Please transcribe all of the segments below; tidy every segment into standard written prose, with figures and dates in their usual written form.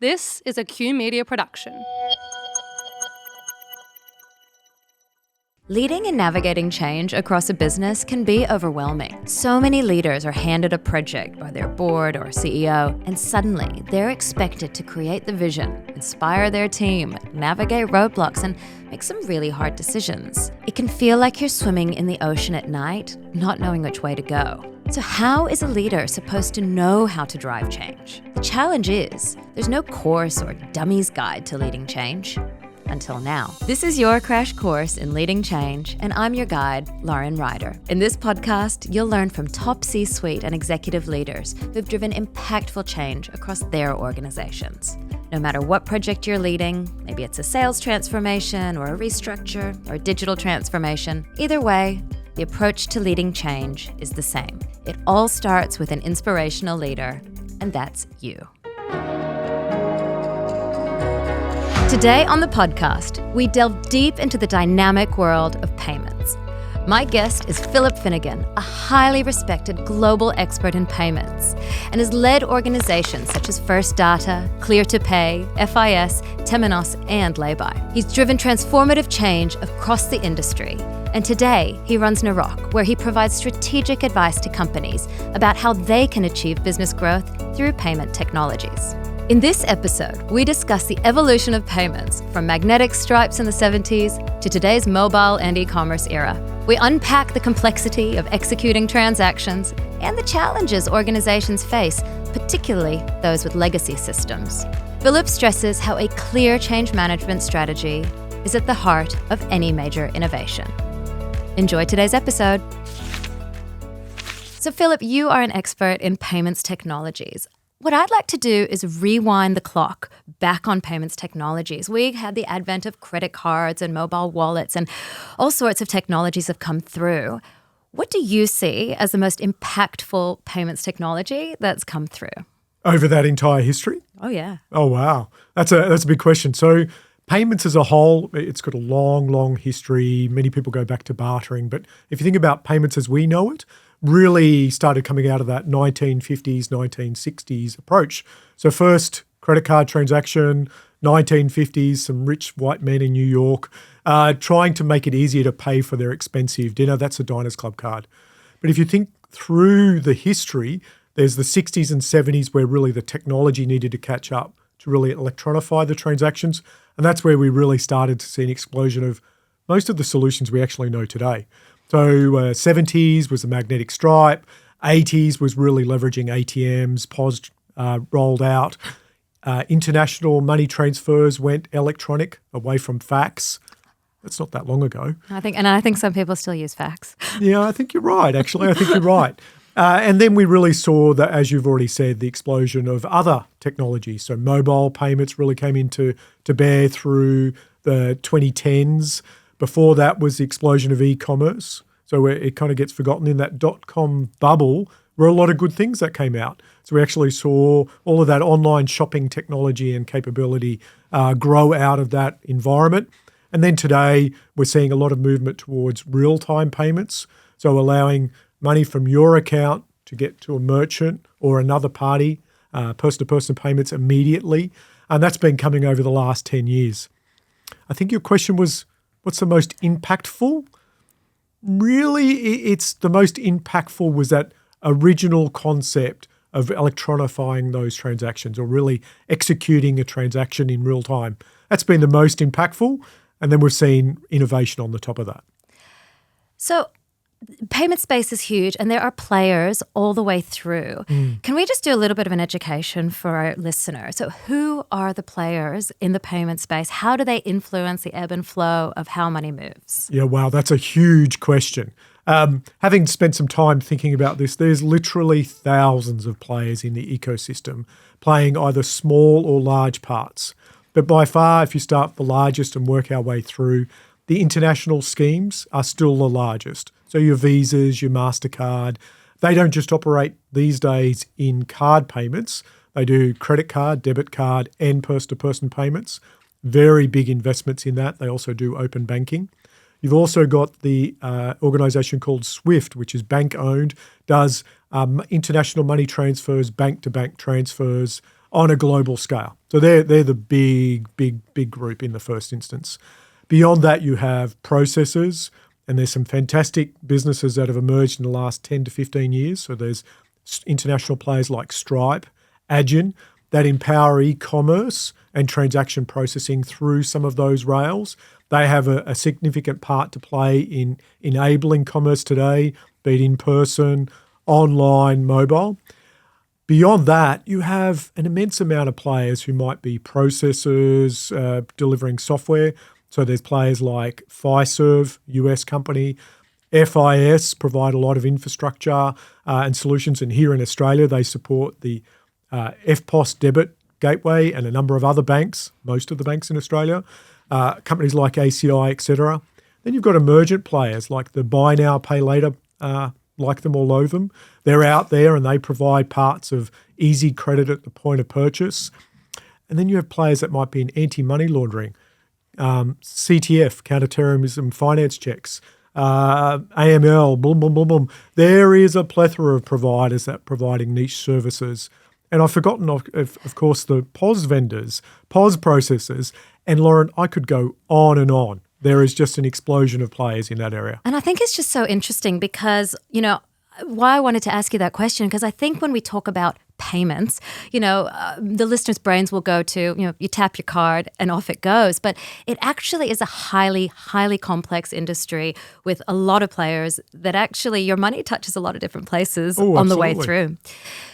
This is a Q Media production. Leading and navigating change across a business can be overwhelming. So many leaders are handed a project by their board or CEO, and suddenly they're expected to create the vision, inspire their team, navigate roadblocks, and make some really hard decisions. It can feel like you're swimming in the ocean at night, not knowing which way to go. So how is a leader supposed to know how to drive change? The challenge is, there's no course or dummy's guide to leading change. Until now. This is your crash course in leading change, and I'm your guide, Lauren Ryder. In this podcast, you'll learn from top C-suite and executive leaders who've driven impactful change across their organizations. No matter what project you're leading, maybe it's a sales transformation or a restructure or a digital transformation, either way, the approach to leading change is the same. It all starts with an inspirational leader, and that's you. Today on the podcast, we delve deep into the dynamic world of payments. My guest is Phillip Finnegan, a highly respected global expert in payments, and has led organizations such as First Data, Clear to Pay, FIS, Temenos, and Laybuy. He's driven transformative change across the industry, and today he runs Narrock, where he provides strategic advice to companies about how they can achieve business growth through payment technologies. In this episode, we discuss the evolution of payments from magnetic stripes in the 70s to today's mobile and e-commerce era. We unpack the complexity of executing transactions and the challenges organizations face, particularly those with legacy systems. Phillip stresses how a clear change management strategy is at the heart of any major innovation. Enjoy today's episode. So Phillip, you are an expert in payments technologies. What I'd like to do is rewind the clock back on payments technologies. We had the advent of credit cards and mobile wallets, and all sorts of technologies have come through. What do you see as the most impactful payments technology that's come through? Over that entire history? Oh, yeah. Oh, wow. That's a big question. So payments as a whole, it's got a long, long history. Many people go back to bartering. But if you think about payments as we know it, really started coming out of that 1950s, 1960s approach. So first, credit card transaction, 1950s, some rich white men in New York trying to make it easier to pay for their expensive dinner. That's a Diners Club card. But if you think through the history, there's the 60s and 70s where really the technology needed to catch up to really electronify the transactions. And that's where we really started to see an explosion of most of the solutions we actually know today. So 70s was the magnetic stripe, 80s was really leveraging ATMs, POS rolled out, international money transfers went electronic away from fax. That's not that long ago. I think some people still use fax. Yeah, I think you're right, actually. I think you're right. And then we really saw that, as you've already said, the explosion of other technologies. So mobile payments really came into bear through the 2010s. Before that was the explosion of e-commerce. So it kind of gets forgotten in that dot-com bubble were a lot of good things that came out. So we actually saw all of that online shopping technology and capability grow out of that environment. And then today we're seeing a lot of movement towards real-time payments. So allowing money from your account to get to a merchant or another party, person-to-person payments immediately. And that's been coming over the last 10 years. I think your question was, what's the most impactful? Really, it's the most impactful was that original concept of electronifying those transactions or really executing a transaction in real time. That's been the most impactful. And then we've seen innovation on the top of that. So payment space is huge and there are players all the way through. Can we just do a little bit of an education for our listener? So who are the players in the payment space? How do they influence the ebb and flow of how money moves? Yeah, wow, that's a huge question. Having spent some time thinking about this, there's literally thousands of players in the ecosystem playing either small or large parts. But by far, if you start the largest and work our way through, the international schemes are still the largest. So your Visas, your MasterCard, they don't just operate these days in card payments. They do credit card, debit card, and person-to-person payments. Very big investments in that. They also do open banking. You've also got the organisation called SWIFT, which is bank-owned, does international money transfers, bank-to-bank transfers, on a global scale. So they're the big group in the first instance. Beyond that, you have processors, and there's some fantastic businesses that have emerged in the last 10 to 15 years. So there's international players like Stripe, Adyen, that empower e-commerce and transaction processing through some of those rails. They have a significant part to play in enabling commerce today, be it in person, online, mobile. Beyond that, you have an immense amount of players who might be processors delivering software. So there's players like Fiserv, US company, FIS provide a lot of infrastructure and solutions. And here in Australia, they support the FPOS debit gateway and a number of other banks, most of the banks in Australia, companies like ACI, etc. Then you've got emergent players like the buy now, pay later, like them or loathe them. They're out there and they provide parts of easy credit at the point of purchase. And then you have players that might be in anti-money laundering, CTF, counter-terrorism finance checks, AML, boom, boom, boom, boom. There is a plethora of providers that providing niche services. And I've forgotten, of course, the POS vendors, POS processors. And Lauren, I could go on and on. There is just an explosion of players in that area. And I think it's just so interesting because, why I wanted to ask you that question, because I think when we talk about payments, the listeners' brains will go to, you tap your card and off it goes. But it actually is a highly, highly complex industry with a lot of players that actually your money touches a lot of different places on the way through.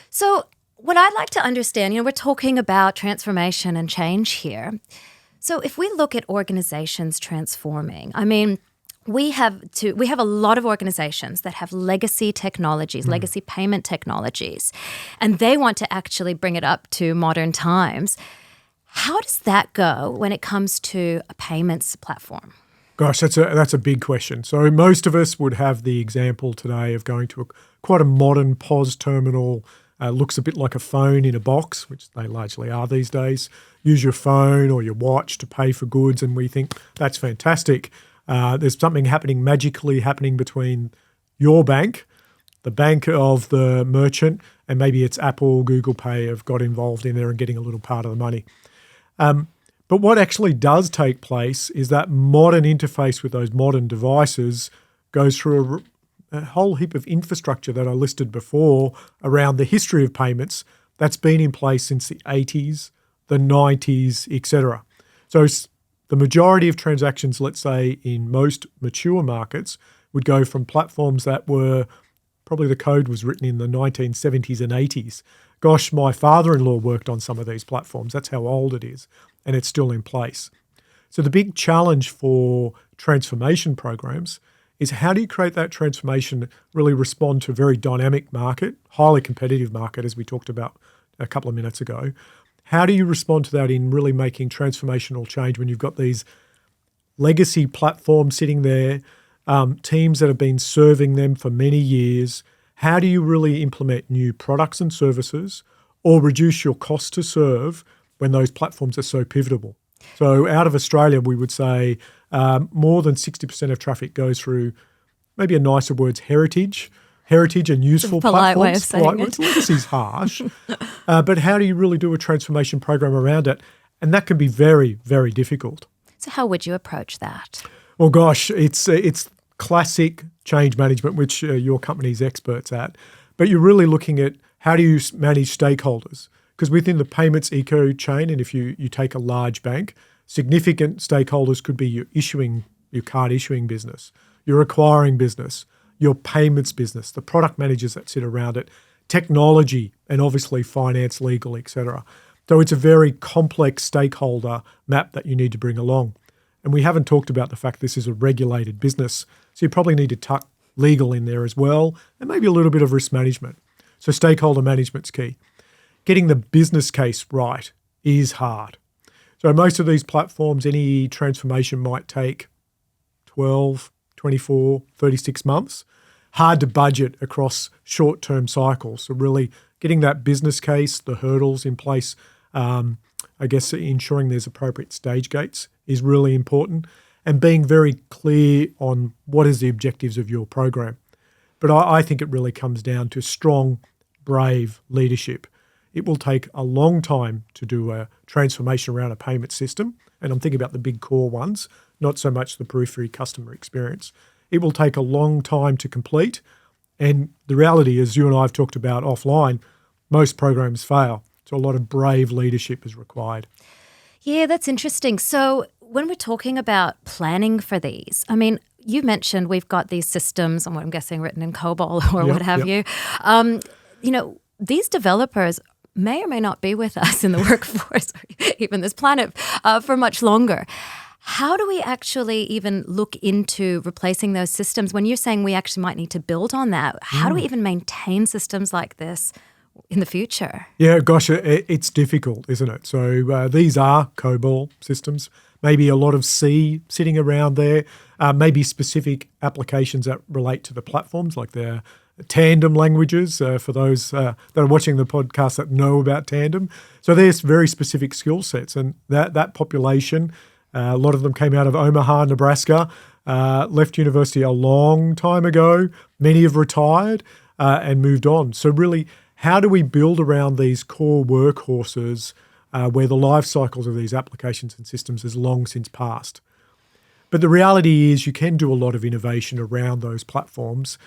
So what I'd like to understand, we're talking about transformation and change here. So if we look at organizations transforming, we have a lot of organizations that have legacy technologies, legacy payment technologies, and they want to actually bring it up to modern times. How does that go when it comes to a payments platform? Gosh, that's a big question. So most of us would have the example today of going to quite a modern POS terminal. Looks a bit like a phone in a box, which they largely are these days. Use your phone or your watch to pay for goods, and we think that's fantastic. There's something magically happening between your bank, the bank of the merchant, and maybe it's Apple, Google Pay have got involved in there and getting a little part of the money. But what actually does take place is that modern interface with those modern devices goes through a whole heap of infrastructure that I listed before around the history of payments that's been in place since the 80s, the 90s, etc. So the majority of transactions, let's say in most mature markets, would go from platforms that were, probably the code was written in the 1970s and 80s. Gosh, my father-in-law worked on some of these platforms. That's how old it is, and it's still in place. So the big challenge for transformation programs is how do you create that transformation, really respond to a very dynamic market, highly competitive market, as we talked about a couple of minutes ago. How do you respond to that in really making transformational change when you've got these legacy platforms sitting there, teams that have been serving them for many years? How do you really implement new products and services or reduce your cost to serve when those platforms are so pivotal? So out of Australia, we would say more than 60% of traffic goes through, maybe a nicer word's heritage and useful polite platforms. Way of saying it. Legacy's harsh. But how do you really do a transformation program around it? And that can be very, very difficult. So how would you approach that? Well, gosh, it's classic change management, which your company's experts at. But you're really looking at how do you manage stakeholders? Because within the payments eco chain, and if you take a large bank, significant stakeholders could be your card issuing business, your acquiring business, your payments business, the product managers that sit around it, technology, and obviously finance, legal, etc. So it's a very complex stakeholder map that you need to bring along. And we haven't talked about the fact this is a regulated business, so you probably need to tuck legal in there as well, and maybe a little bit of risk management. So stakeholder management's key. Getting the business case right is hard. So most of these platforms, any transformation might take 12, 24, 36 months. Hard to budget across short-term cycles. So really getting that business case, the hurdles in place, I guess ensuring there's appropriate stage gates is really important, and being very clear on what is the objectives of your program. But I think it really comes down to strong, brave leadership. It will take a long time to do a transformation around a payment system. And I'm thinking about the big core ones, not so much the periphery customer experience. It will take a long time to complete. And the reality is, you and I have talked about offline, most programs fail. So a lot of brave leadership is required. Yeah, that's interesting. So when we're talking about planning for these, I mean, you mentioned we've got these systems, and what I'm guessing written in COBOL or what have you. These developers may or may not be with us in the workforce, or even this planet, for much longer. How do we actually even look into replacing those systems when you're saying we actually might need to build on that? How do we even maintain systems like this in the future? Yeah, gosh, it's difficult, isn't it? So these are COBOL systems, maybe a lot of C sitting around there, maybe specific applications that relate to the platforms, like their Tandem languages, for those that are watching the podcast that know about Tandem. So there's very specific skill sets, and that population, a lot of them came out of Omaha, Nebraska, left university a long time ago. Many have retired and moved on. So really, how do we build around these core workhorses where the life cycles of these applications and systems has long since passed? But the reality is you can do a lot of innovation around those platforms.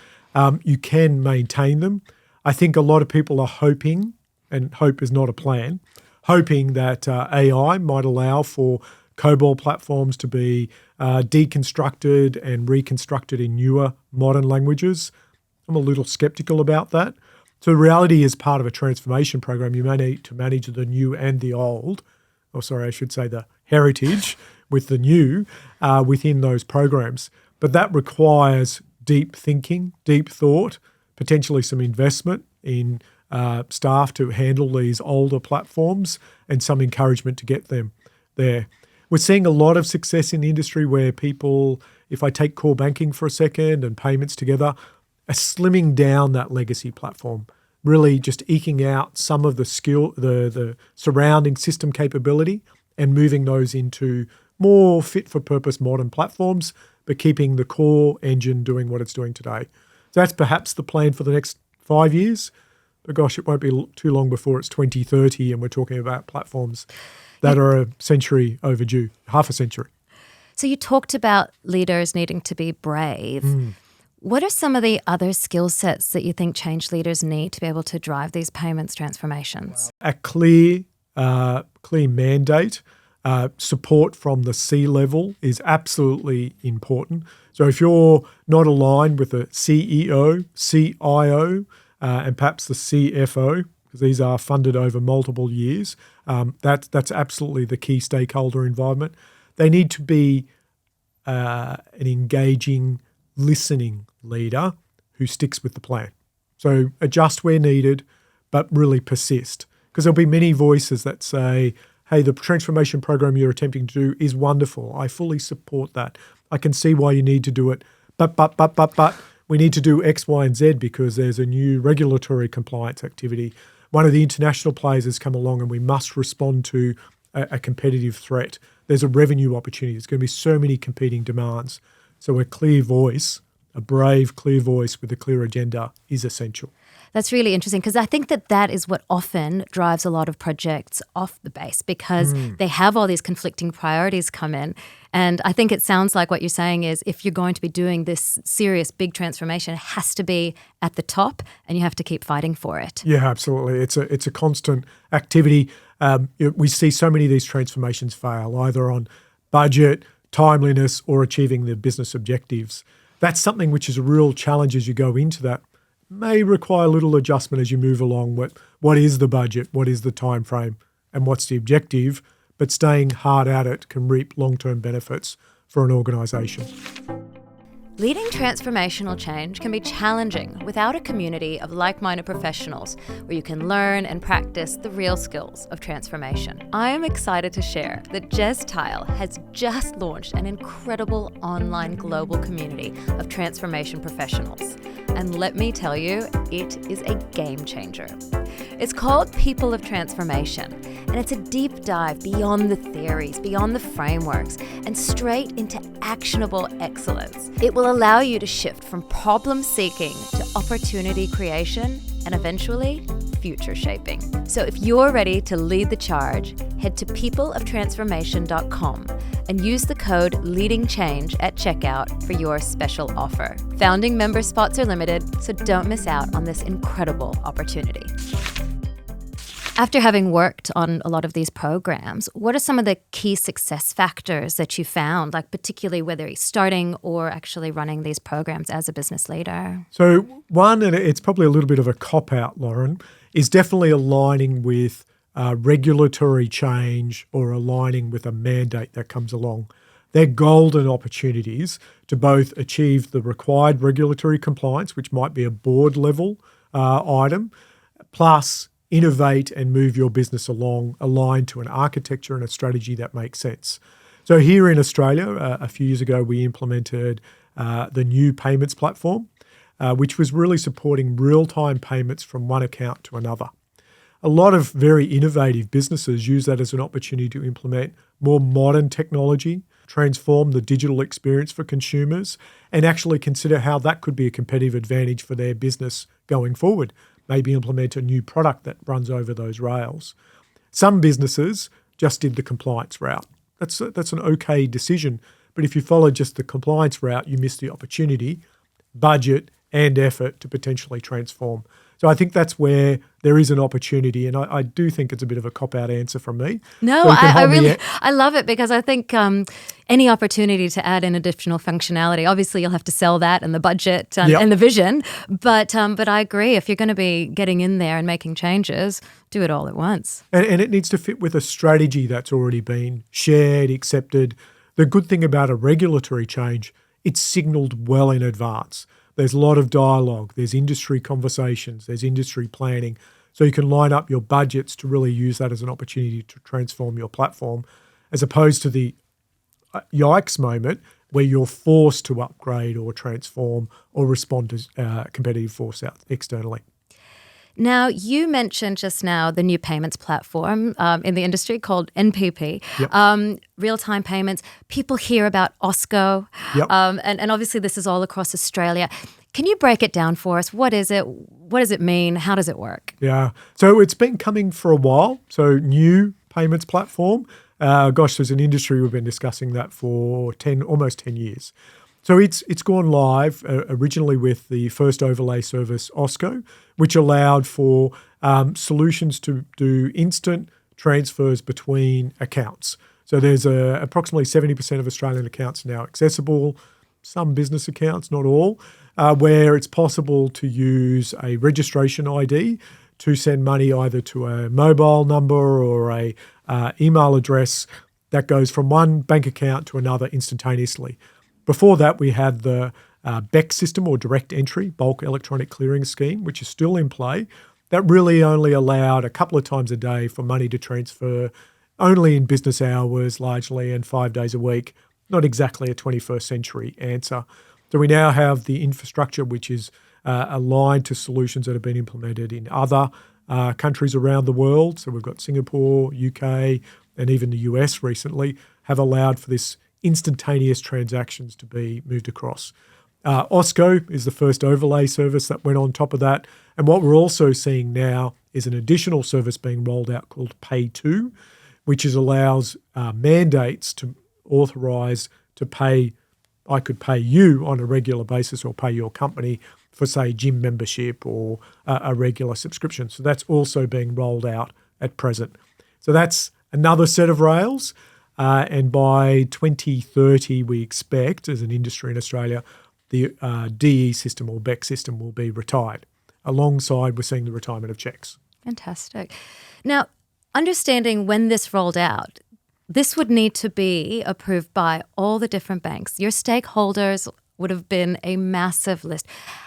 You can maintain them. I think a lot of people are hoping, and hope is not a plan, hoping that AI might allow for COBOL platforms to be deconstructed and reconstructed in newer modern languages. I'm a little skeptical about that. So the reality is, part of a transformation program, you may need to manage the new and the old, I should say the heritage with the new within those programs. But that requires deep thinking, deep thought, potentially some investment in staff to handle these older platforms, and some encouragement to get them there. We're seeing a lot of success in the industry where people, if I take core banking for a second and payments together, are slimming down that legacy platform, really just eking out some of the skill, the surrounding system capability, and moving those into more fit for purpose modern platforms, but keeping the core engine doing what it's doing today. So that's perhaps the plan for the next 5 years. But gosh, it won't be too long before it's 2030 and we're talking about platforms that are a century overdue, half a century. So you talked about leaders needing to be brave. What are some of the other skill sets that you think change leaders need to be able to drive these payments transformations? A clear mandate. Support from the C-level is absolutely important. So if you're not aligned with the CEO, CIO, and perhaps the CFO, because these are funded over multiple years, that's absolutely the key stakeholder involvement. They need to be an engaging, listening leader who sticks with the plan. So adjust where needed, but really persist. Because there'll be many voices that say, hey, the transformation program you're attempting to do is wonderful. I fully support that. I can see why you need to do it. But we need to do X, Y, and Z because there's a new regulatory compliance activity. One of the international players has come along and we must respond to a competitive threat. There's a revenue opportunity. There's going to be so many competing demands. So a clear voice, a brave, clear voice with a clear agenda is essential. That's really interesting because I think that is what often drives a lot of projects off the base because they have all these conflicting priorities come in. And I think it sounds like what you're saying is if you're going to be doing this serious big transformation, it has to be at the top and you have to keep fighting for it. Yeah, absolutely. It's a constant activity. We see so many of these transformations fail either on budget, timeliness, or achieving the business objectives. That's something which is a real challenge as you go into that. May require a little adjustment as you move along. What is the budget? What is the time frame? And what's the objective? But staying hard at it can reap long-term benefits for an organisation. Leading transformational change can be challenging without a community of like-minded professionals where you can learn and practice the real skills of transformation. I am excited to share that Jez Tile has just launched an incredible online global community of transformation professionals. And let me tell you, it is a game changer. It's called People of Transformation, and it's a deep dive beyond the theories, beyond the frameworks, and straight into actionable excellence. It will allow you to shift from problem seeking to opportunity creation and eventually future shaping. So if you're ready to lead the charge, head to peopleoftransformation.com and use the code LEADINGCHANGE at checkout for your special offer. Founding member spots are limited, so don't miss out on this incredible opportunity. After having worked on a lot of these programs, what are some of the key success factors that you found, like particularly whether you're starting or actually running these programs as a business leader? So one, and it's probably a little bit of a cop-out, Lauren, is definitely aligning with regulatory change or aligning with a mandate that comes along. They're golden opportunities to both achieve the required regulatory compliance, which might be a board level item, plus innovate and move your business along, aligned to an architecture and a strategy that makes sense. So here in Australia, a few years ago, we implemented the new payments platform, which was really supporting real-time payments from one account to another. A lot of very innovative businesses use that as an opportunity to implement more modern technology, transform the digital experience for consumers, and actually consider how that could be a competitive advantage for their business going forward. Maybe implement a new product that runs over those rails. Some businesses just did the compliance route. That's an okay decision, but if you follow just the compliance route, you miss the opportunity, budget, and effort to potentially transform. So I think that's where there is an opportunity, and I do think it's a bit of a cop-out answer from me. No, So I love it because I think any opportunity to add in additional functionality, obviously you'll have to sell that and the budget and the vision, but I agree, if you're going to be getting in there and making changes, do it all at once. And it needs to fit with a strategy that's already been shared, accepted. The good thing about a regulatory change, it's signalled well in advance. There's a lot of dialogue, there's industry conversations, there's industry planning. So you can line up your budgets to really use that as an opportunity to transform your platform, as opposed to the yikes moment where you're forced to upgrade or transform or respond to competitive force out externally. Now, you mentioned just now the new payments platform in the industry called NPP, real-time payments. People hear about OSCO, and obviously this is all across Australia. Can you break it down for us? What is it? What does it mean? How does it work? Yeah, so it's been coming for a while. So new payments platform. There's an industry we've been discussing that for almost 10 years. So it's gone live originally with the first overlay service, OSCO, which allowed for solutions to do instant transfers between accounts. So there's approximately 70% of Australian accounts now accessible, some business accounts, not all, where it's possible to use a registration ID to send money either to a mobile number or a email address that goes from one bank account to another instantaneously. Before that, we had the BEC system, or direct entry, bulk electronic clearing scheme, which is still in play. That really only allowed a couple of times a day for money to transfer, only in business hours largely, and 5 days a week. Not exactly a 21st century answer. So we now have the infrastructure which is aligned to solutions that have been implemented in other countries around the world. So we've got Singapore, UK, and even the US recently have allowed for this instantaneous transactions to be moved across. OSCO is the first overlay service that went on top of that. And what we're also seeing now is an additional service being rolled out called Pay2, which allows mandates to authorise to pay. I could pay you on a regular basis or pay your company for, say, gym membership or a regular subscription. So that's also being rolled out at present. So that's another set of rails. And by 2030, we expect, as an industry in Australia, the DE system or BEC system will be retired. Alongside, we're seeing the retirement of cheques. Fantastic. Now, understanding when this rolled out, this would need to be approved by all the different banks. Your stakeholders would have been a massive list.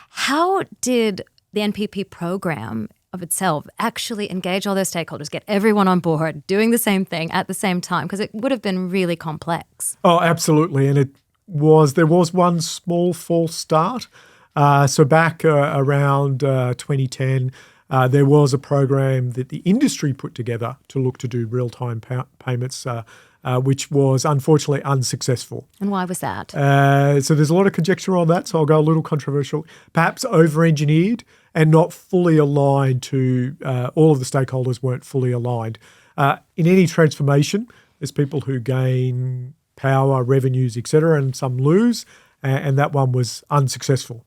How did the NPP program of itself actually engage all those stakeholders, get everyone on board, doing the same thing at the same time? Because it would have been really complex. Oh, absolutely. And there was one small false start. So back around 2010, There was a program that the industry put together to look to do real-time payments, which was unfortunately unsuccessful. And why was that? So there's a lot of conjecture on that, so I'll go a little controversial. Perhaps over-engineered and not fully aligned to all of the stakeholders weren't fully aligned. In any transformation, there's people who gain power, revenues, etc., and some lose, and that one was unsuccessful.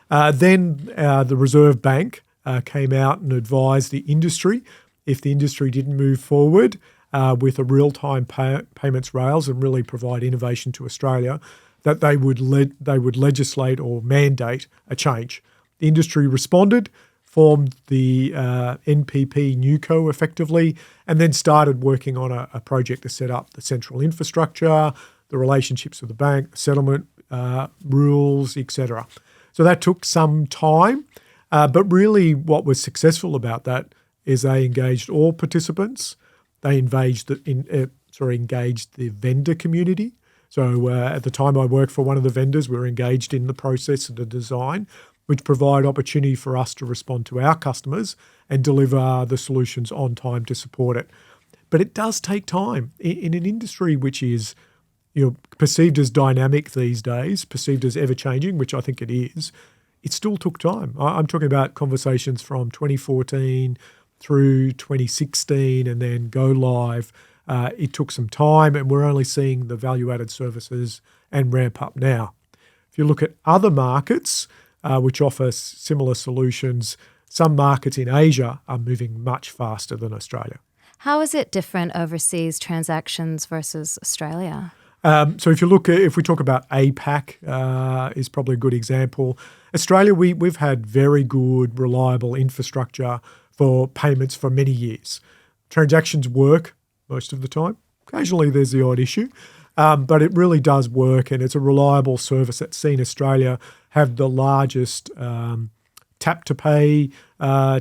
Then the Reserve Bank came out and advised the industry, if the industry didn't move forward with a real-time payments rails and really provide innovation to Australia, that they would legislate or mandate a change. The industry responded, formed the NPP NewCo effectively, and then started working on a project to set up the central infrastructure, the relationships with the bank, settlement rules, etc. So that took some time, but really what was successful about that is they engaged all participants. They engaged the vendor community. So at the time I worked for one of the vendors, we were engaged in the process of the design, which provide opportunity for us to respond to our customers and deliver the solutions on time to support it. But it does take time in an industry which is perceived as dynamic these days, perceived as ever-changing, which I think it is. It still took time. I'm talking about conversations from 2014 through 2016 and then go live. It took some time, and we're only seeing the value-added services and ramp up now. If you look at other markets which offer similar solutions, some markets in Asia are moving much faster than Australia. How is it different overseas transactions versus Australia? So if we talk about APAC is probably a good example. Australia, we've had very good, reliable infrastructure for payments for many years. Transactions work most of the time. Occasionally there's the odd issue, but it really does work, and it's a reliable service that's seen Australia have the largest tap-to-pay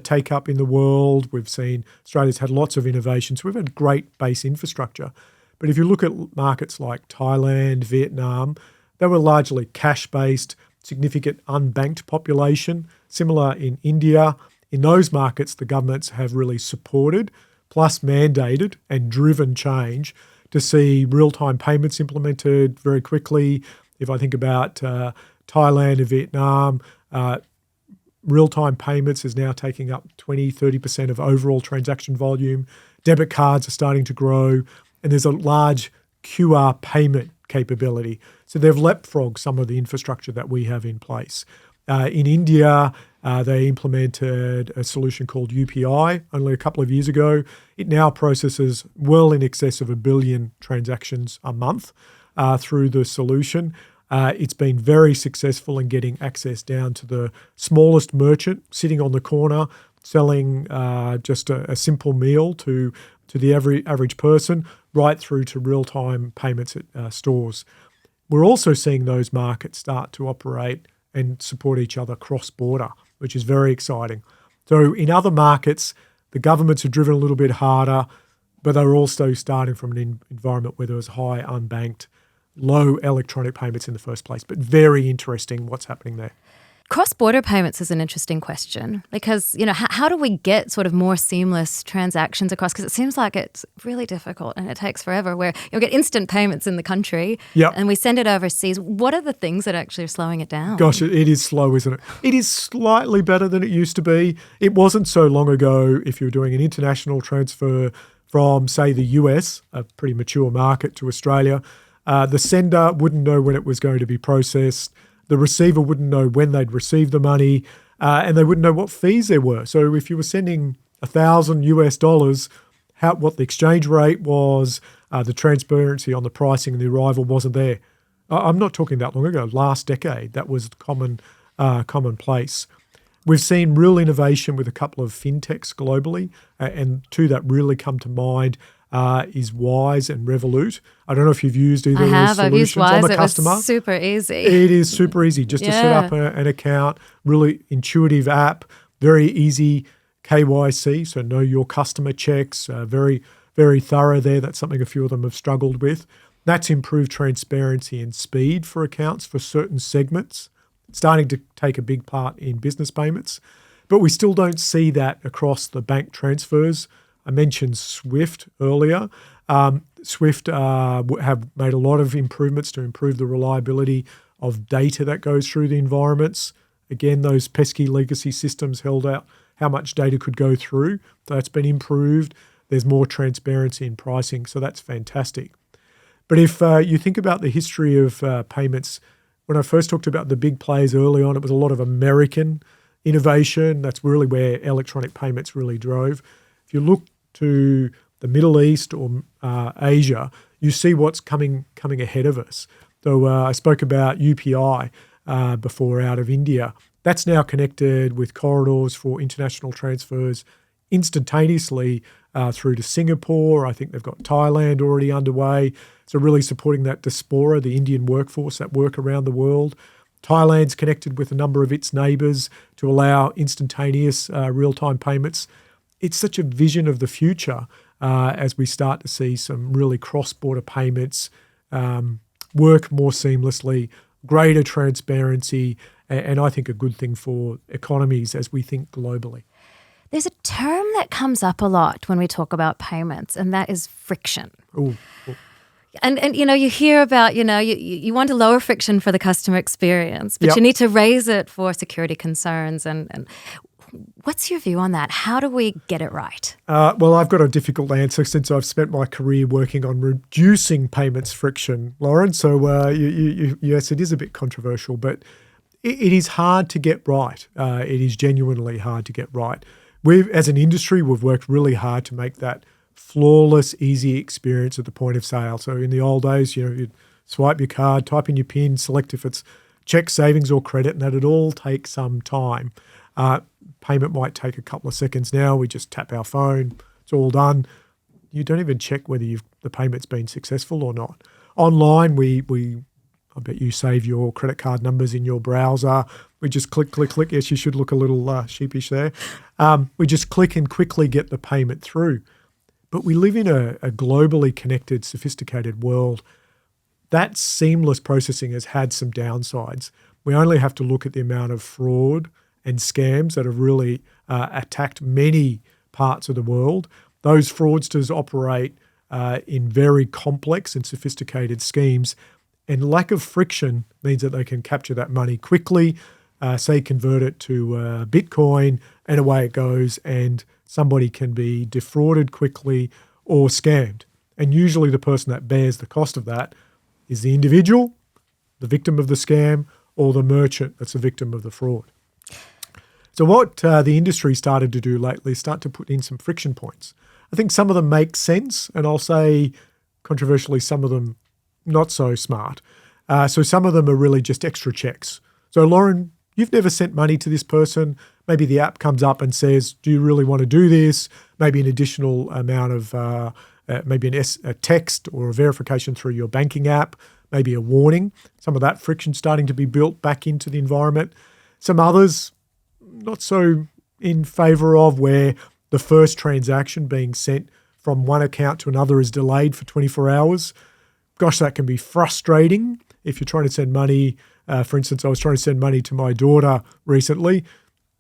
take-up in the world. We've seen Australia's had lots of innovations. We've had great base infrastructure. But if you look at markets like Thailand, Vietnam, they were largely cash-based, significant unbanked population. Similar in India. In those markets, the governments have really supported, plus mandated and driven change to see real-time payments implemented very quickly. If I think about Thailand and Vietnam, real-time payments is now taking up 20-30% of overall transaction volume. Debit cards are starting to grow, and there's a large QR payment capability. So they've leapfrogged some of the infrastructure that we have in place. In India, they implemented a solution called UPI only a couple of years ago. It now processes well in excess of 1 billion transactions a month through the solution. It's been very successful in getting access down to the smallest merchant sitting on the corner, selling just a simple meal to the average person, right through to real-time payments at stores. We're also seeing those markets start to operate and support each other cross-border, which is very exciting. So in other markets, the governments have driven a little bit harder, but they're also starting from an environment where there was high unbanked, low electronic payments in the first place. But very interesting what's happening there. Cross-border payments is an interesting question because, how do we get sort of more seamless transactions across? Because it seems like it's really difficult and it takes forever, where you'll get instant payments in the country and we send it overseas. What are the things that actually are slowing it down? Gosh, it is slow, isn't it? It is slightly better than it used to be. It wasn't so long ago if you were doing an international transfer from, say, the US, a pretty mature market, to Australia, the sender wouldn't know when it was going to be processed. The receiver wouldn't know when they'd receive the money, and they wouldn't know what fees there were. So if you were sending $1,000 what the exchange rate was, the transparency on the pricing and the arrival wasn't there. I'm not talking that long ago. Last decade, that was commonplace. We've seen real innovation with a couple of fintechs globally, and two that really come to mind is Wise and Revolut. I don't know if you've used either of those solutions. I've used Wise. I'm a customer. It was super easy. It is super easy just to set up an account, really intuitive app, very easy KYC, so know your customer checks, very, very thorough there. That's something a few of them have struggled with. That's improved transparency and speed for accounts for certain segments. It's starting to take a big part in business payments. But we still don't see that across the bank transfers. I mentioned Swift earlier. Swift have made a lot of improvements to improve the reliability of data that goes through the environments. Again, those pesky legacy systems held out how much data could go through. So that's been improved. There's more transparency in pricing, so that's fantastic. But if you think about the history of payments, when I first talked about the big players early on, it was a lot of American innovation. That's really where electronic payments really drove. If you look to the Middle East or Asia, you see what's coming ahead of us. So I spoke about UPI before out of India. That's now connected with corridors for international transfers instantaneously through to Singapore. I think they've got Thailand already underway. So really supporting that diaspora, the Indian workforce that work around the world. Thailand's connected with a number of its neighbours to allow instantaneous real-time payments. It's such a vision of the future as we start to see some really cross-border payments work more seamlessly, greater transparency, and I think a good thing for economies as we think globally. There's a term that comes up a lot when we talk about payments, and that is friction. Ooh. And you hear about, you want to lower friction for the customer experience, but you need to raise it for security concerns. And what's your view on that? How do we get it right? Well, I've got a difficult answer since I've spent my career working on reducing payments friction, Lauren. So yes, it is a bit controversial, but it is hard to get right. It is genuinely hard to get right. As an industry, we've worked really hard to make that flawless, easy experience at the point of sale. So in the old days, you'd swipe your card, type in your PIN, select if it's check, savings or credit, and that'd all take some time. Payment might take a couple of seconds now. We just tap our phone. It's all done. You don't even check whether the payment's been successful or not. Online, I bet you save your credit card numbers in your browser. We just click. Yes, you should look a little sheepish there. We just click and quickly get the payment through. But we live in a globally connected, sophisticated world. That seamless processing has had some downsides. We only have to look at the amount of fraud and scams that have really attacked many parts of the world. Those fraudsters operate in very complex and sophisticated schemes, and lack of friction means that they can capture that money quickly, say convert it to Bitcoin, and away it goes, and somebody can be defrauded quickly or scammed. And usually the person that bears the cost of that is the individual, the victim of the scam, or the merchant that's a victim of the fraud. So what the industry started to do lately is start to put in some friction points. I think some of them make sense, and I'll say controversially some of them not so smart. So some of them are really just extra checks. So Lauren, you've never sent money to this person. Maybe the app comes up and says, do you really want to do this? Maybe an additional amount of, maybe a text or a verification through your banking app, maybe a warning. Some of that friction starting to be built back into the environment. Some others not so in favour of, where the first transaction being sent from one account to another is delayed for 24 hours. Gosh, that can be frustrating if you're trying to send money. For instance, I was trying to send money to my daughter recently.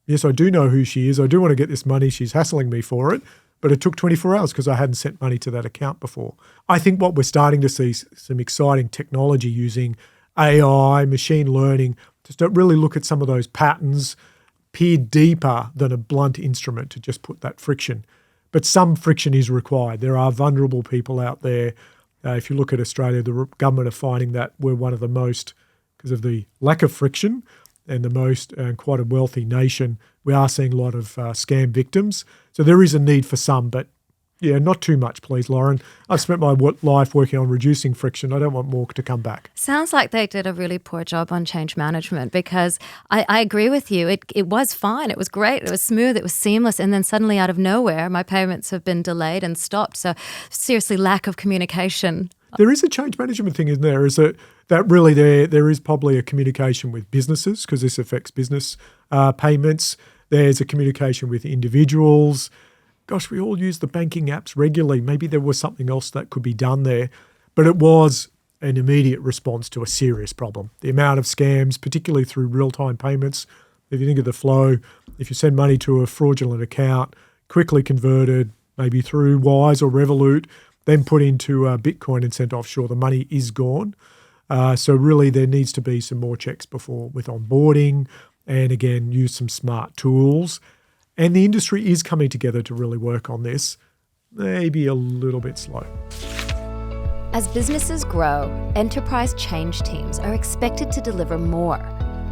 Yes, I do know who she is. I do want to get this money. She's hassling me for it. But it took 24 hours because I hadn't sent money to that account before. I think what we're starting to see is some exciting technology using AI, machine learning, to really look at some of those patterns, peer deeper than a blunt instrument to just put that friction. But some friction is required. There are vulnerable people out there. If you look at Australia, the government are finding that we're one of the most, because of the lack of friction and the most quite a wealthy nation, we are seeing a lot of scam victims. So there is a need for some, but yeah, not too much, please, Lauren. I've spent my life working on reducing friction. I don't want more to come back. Sounds like they did a really poor job on change management, because I agree with you. It was fine. It was great. It was smooth. It was seamless. And then suddenly out of nowhere, my payments have been delayed and stopped. So seriously, lack of communication. There is a change management thing, isn't there? Is that really there is probably a communication with businesses, because this affects business payments. There's a communication with individuals. Gosh, we all use the banking apps regularly. Maybe there was something else that could be done there, but it was an immediate response to a serious problem. The amount of scams, particularly through real-time payments, if you think of the flow, if you send money to a fraudulent account, quickly converted, maybe through Wise or Revolut, then put into Bitcoin and sent offshore, the money is gone. So really there needs to be some more checks with onboarding, and again, use some smart tools. And the industry is coming together to really work on this, maybe a little bit slow. As businesses grow, enterprise change teams are expected to deliver more.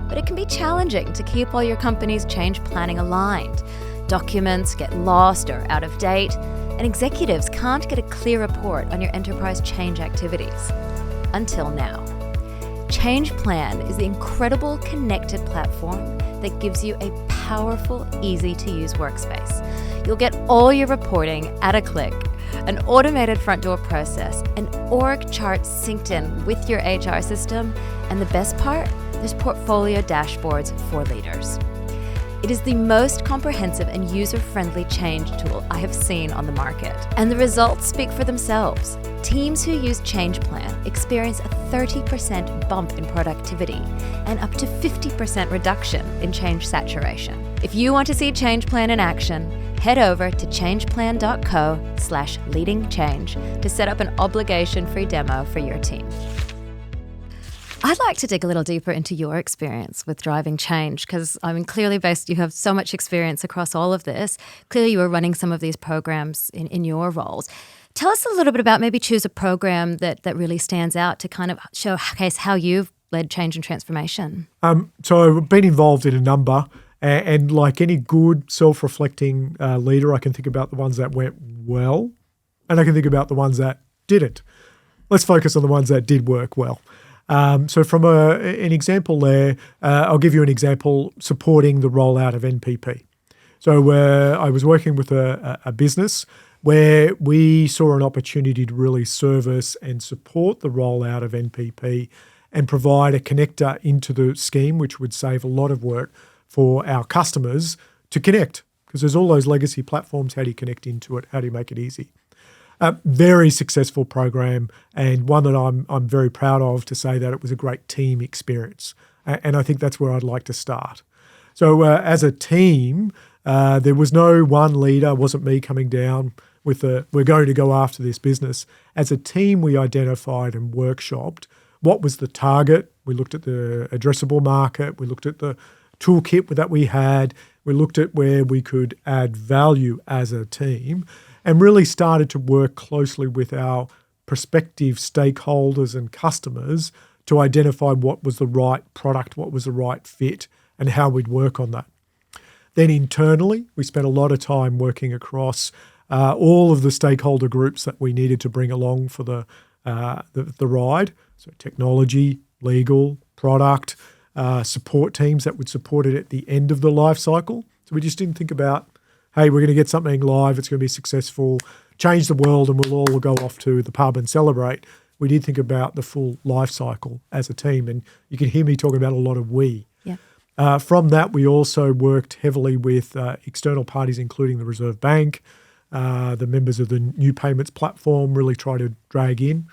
But it can be challenging to keep all your company's change planning aligned. Documents get lost or out of date, and executives can't get a clear report on your enterprise change activities. Until now. Change Plan is the incredible connected platform that gives you a powerful, easy-to-use workspace. You'll get all your reporting at a click, an automated front door process, an org chart synced in with your HR system, and the best part, there's portfolio dashboards for leaders. It is the most comprehensive and user-friendly change tool I have seen on the market, and the results speak for themselves. Teams who use Change Plan experience a 30% bump in productivity and up to 50% reduction in change saturation. If you want to see Change Plan in action, head over to changeplan.co/leadingchange to set up an obligation-free demo for your team. I'd like to dig a little deeper into your experience with driving change because, clearly you have so much experience across all of this. Clearly you were running some of these programs in your roles. Tell us a little bit about, maybe choose a program that really stands out to kind of showcase how you've led change and transformation. So I've been involved in a number, and like any good self-reflecting leader, I can think about the ones that went well, and I can think about the ones that didn't. Let's focus on the ones that did work well. So from an example there, I'll give you an example supporting the rollout of NPP. So I was working with a business where we saw an opportunity to really service and support the rollout of NPP and provide a connector into the scheme, which would save a lot of work for our customers to connect, because there's all those legacy platforms. How do you connect into it? How do you make it easy? A very successful program, and one that I'm very proud of to say that it was a great team experience. And I think that's where I'd like to start. So as a team, there was no one leader, wasn't me coming down with we're going to go after this business. As a team, we identified and workshopped what was the target. We looked at the addressable market. We looked at the toolkit that we had. We looked at where we could add value as a team, and really started to work closely with our prospective stakeholders and customers to identify what was the right product, what was the right fit, and how we'd work on that. Then internally, we spent a lot of time working across all of the stakeholder groups that we needed to bring along for the ride. So technology, legal, product, support teams that would support it at the end of the life cycle. So we just didn't think about, hey, we're going to get something live, it's going to be successful, change the world, and we'll all go off to the pub and celebrate. We did think about the full life cycle as a team, and you can hear me talking about a lot of we. Yeah. From that, we also worked heavily with external parties, including the Reserve Bank, the members of the new payments platform, really try to drag in.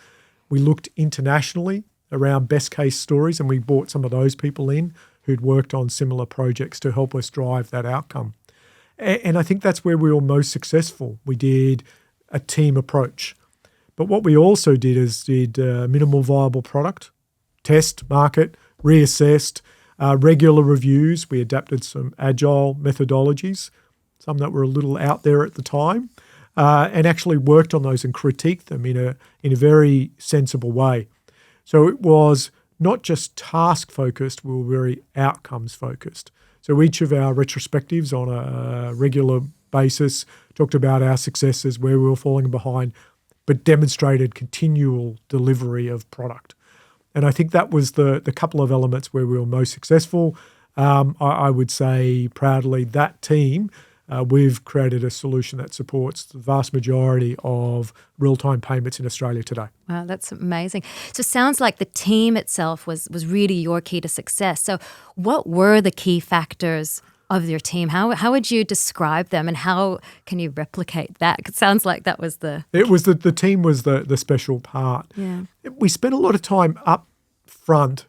We looked internationally around best case stories, and we brought some of those people in who'd worked on similar projects to help us drive that outcome. And I think that's where we were most successful. We did a team approach. But what we also did is minimal viable product, test, market, reassessed, regular reviews. We adapted some agile methodologies, some that were a little out there at the time, and actually worked on those and critiqued them in a very sensible way. So it was not just task-focused, we were very outcomes-focused. So each of our retrospectives on a regular basis talked about our successes, where we were falling behind, but demonstrated continual delivery of product. And I think that was the couple of elements where we were most successful. I would say proudly that team, we've created a solution that supports the vast majority of real-time payments in Australia today. Wow, that's amazing. So it sounds like the team itself was really your key to success. So what were the key factors of your team? How would you describe them, and how can you replicate that? It sounds like that was the... It was the team was the special part. Yeah. We spent a lot of time up front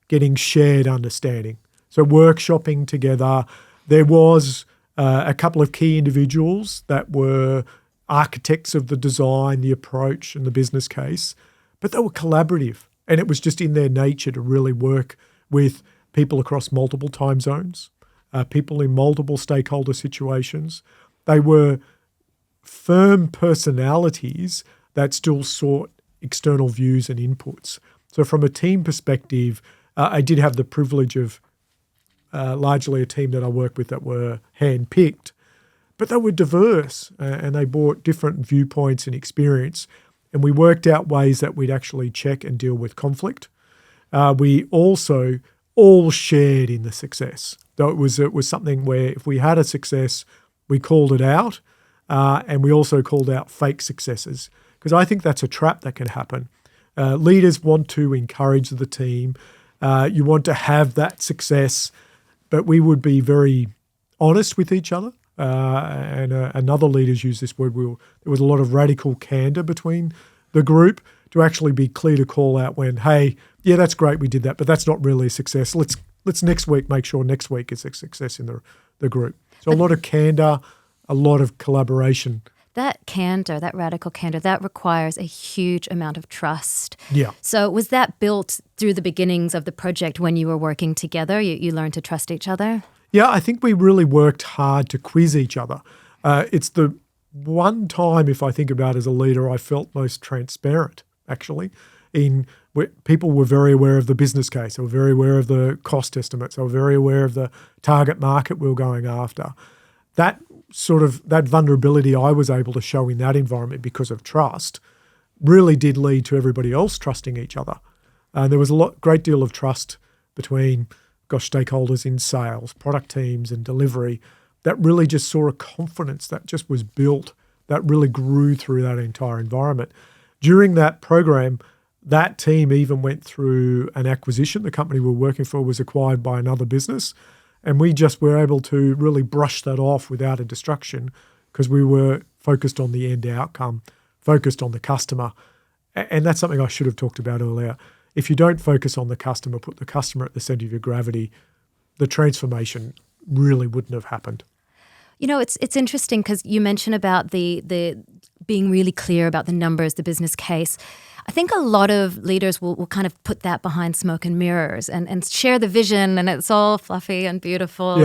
getting shared understanding. So workshopping together, There was a couple of key individuals that were architects of the design, the approach, and the business case, but they were collaborative. And it was just in their nature to really work with people across multiple time zones, people in multiple stakeholder situations. They were firm personalities that still sought external views and inputs. So from a team perspective, I did have the privilege of largely a team that I worked with that were hand-picked, but they were diverse and they brought different viewpoints and experience. And we worked out ways that we'd actually check and deal with conflict. We also all shared in the success. So it was something where if we had a success, we called it out, and we also called out fake successes, because I think that's a trap that can happen. Leaders want to encourage the team. You want to have that success, but we would be very honest with each other. And other leaders use this word. There was a lot of radical candor between the group to actually be clear to call out when, hey, yeah, that's great, we did that, but that's not really a success. Let's next week make sure next week is a success in the group. So a lot of candor, a lot of collaboration. That candor, that radical candor, that requires a huge amount of trust. Yeah. So was that built through the beginnings of the project when you were working together? You learned to trust each other? Yeah, I think we really worked hard to quiz each other. It's the one time, if I think about it as a leader, I felt most transparent, actually, where people were very aware of the business case. They were very aware of the cost estimates. They were very aware of the target market we were going after. That vulnerability I was able to show in that environment because of trust really did lead to everybody else trusting each other. And there was great deal of trust between stakeholders in sales, product teams and delivery that really just saw a confidence that just was built, that really grew through that entire environment. During that program, that team even went through an acquisition. The company we were working for was acquired by another business, and we just were able to really brush that off without a distraction because we were focused on the end outcome, focused on the customer. And that's something I should have talked about earlier. If you don't focus on the customer, put the customer at the center of your gravity, the transformation really wouldn't have happened. You know, it's interesting because you mentioned about the being really clear about the numbers, the business case. I think a lot of leaders will kind of put that behind smoke and mirrors and share the vision, and it's all fluffy and beautiful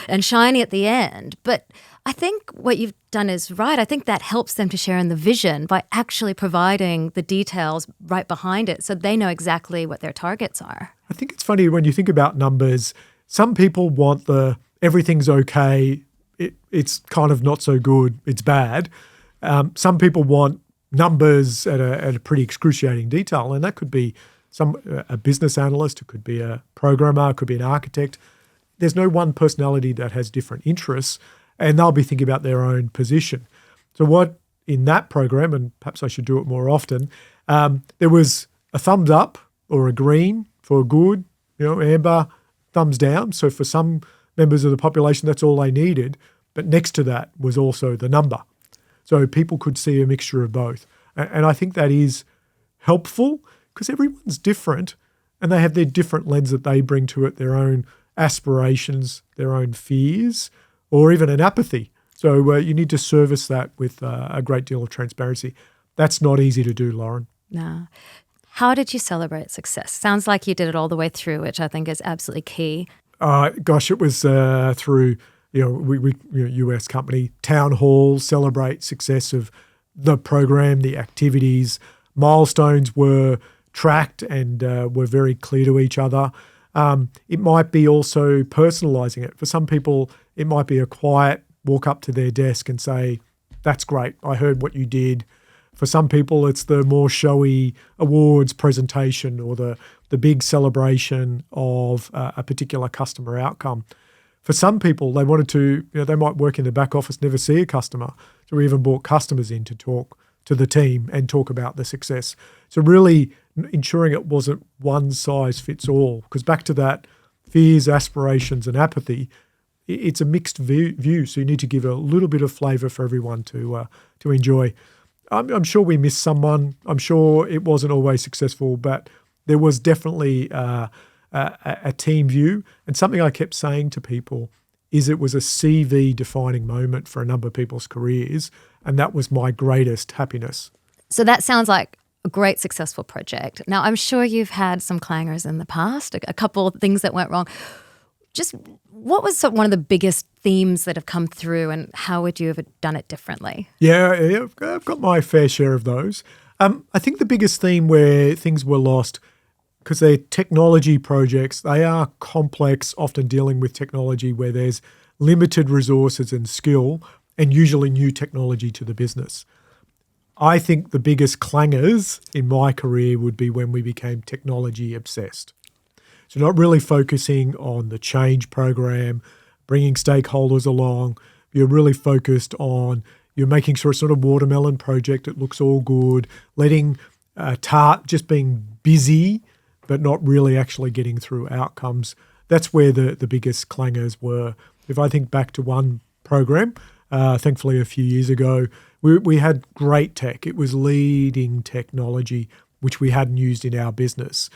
and shiny at the end. But I think what you've done is right. I think that helps them to share in the vision by actually providing the details right behind it so they know exactly what their targets are. I think it's funny when you think about numbers, some people want everything's okay, it's kind of not so good, it's bad. Some people want numbers at a pretty excruciating detail, and that could be a business analyst, it could be a programmer, it could be an architect. There's no one personality that has different interests, and they'll be thinking about their own position. So what in that program, and perhaps I should do it more often, there was a thumbs up or a green for good, amber, thumbs down. So for some members of the population, that's all they needed. But next to that was also the number. So people could see a mixture of both. And I think that is helpful because everyone's different and they have their different lens that they bring to it, their own aspirations, their own fears, or even an apathy. So you need to service that with a great deal of transparency. That's not easy to do, Lauren. No. How did you celebrate success? Sounds like you did it all the way through, which I think is absolutely key. It was through we US company town halls, celebrate success of the program, the activities. Milestones were tracked and were very clear to each other. It might be also personalizing it. For some people, it might be a quiet walk up to their desk and say, "That's great, I heard what you did." For some people, it's the more showy awards presentation or the big celebration of a particular customer outcome. For some people, they wanted to, they might work in the back office, never see a customer. So we even brought customers in to talk to the team and talk about the success. So really ensuring it wasn't one size fits all, because back to that fears, aspirations and apathy, it's a mixed view. So you need to give a little bit of flavour for everyone to enjoy. I'm sure we missed someone. I'm sure it wasn't always successful, but there was definitely a team view. And something I kept saying to people is it was a CV defining moment for a number of people's careers, and that was my greatest happiness. So that sounds like a great successful project. Now, I'm sure you've had some clangers in the past, a couple of things that went wrong. Just what was one of the biggest themes that have come through, and how would you have done it differently? Yeah, I've got my fair share of those. I think the biggest theme where things were lost, because they're technology projects, they are complex, often dealing with technology where there's limited resources and skill, and usually new technology to the business. I think the biggest clangers in my career would be when we became technology obsessed. So not really focusing on the change program, bringing stakeholders along. You're really focused on, you're making sure it's not a watermelon project, it looks all good, letting just being busy, but not really actually getting through outcomes. That's where the biggest clangers were. If I think back to one program, thankfully a few years ago, we had great tech. It was leading technology, which we hadn't used in our business.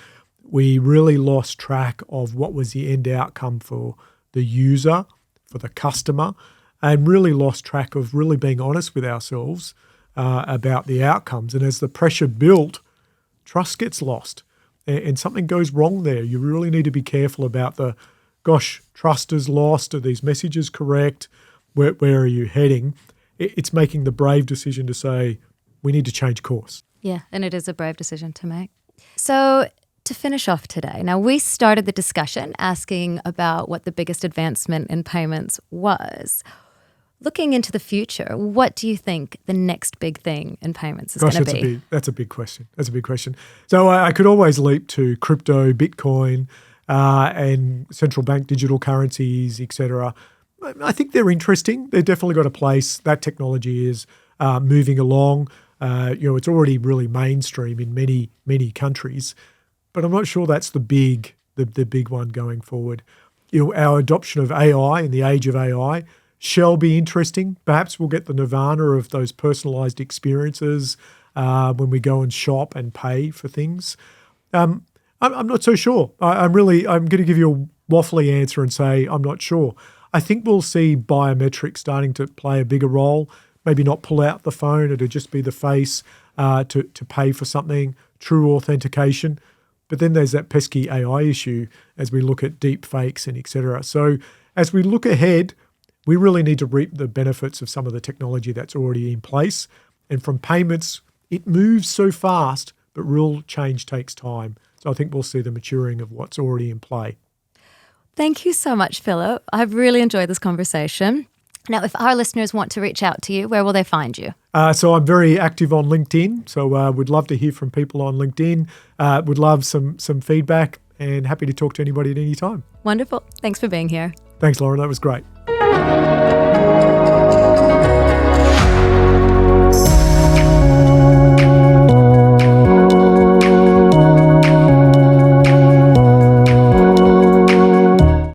We really lost track of what was the end outcome for the user, for the customer, and really lost track of really being honest with ourselves about the outcomes. And as the pressure built, trust gets lost and something goes wrong there. You really need to be careful about trust is lost. Are these messages correct? Where are you heading? It's making the brave decision to say, we need to change course. Yeah, and it is a brave decision to make. So to finish off today, now we started the discussion asking about what the biggest advancement in payments was. Looking into the future, what do you think the next big thing in payments is going to be? That's a big question. So I could always leap to crypto, Bitcoin, and central bank digital currencies, etc. I think they're interesting. They've definitely got a place. That technology is moving along. It's already really mainstream in many countries, but I'm not sure that's the big one going forward. Our adoption of AI in the age of AI shall be interesting. Perhaps we'll get the nirvana of those personalized experiences when we go and shop and pay for things. I'm not so sure. I'm going to give you a waffly answer and say I'm not sure. I think we'll see biometrics starting to play a bigger role. Maybe not pull out the phone, it'll just be the face to pay for something, true authentication. But then there's that pesky AI issue as we look at deep fakes and et cetera. So as we look ahead, we really need to reap the benefits of some of the technology that's already in place. And from payments, it moves so fast, but real change takes time. So I think we'll see the maturing of what's already in play. Thank you so much, Phillip. I've really enjoyed this conversation. Now, if our listeners want to reach out to you, where will they find you? So I'm very active on LinkedIn. So would love to hear from people on LinkedIn. Would love some feedback and happy to talk to anybody at any time. Wonderful. Thanks for being here. Thanks, Lauren. That was great.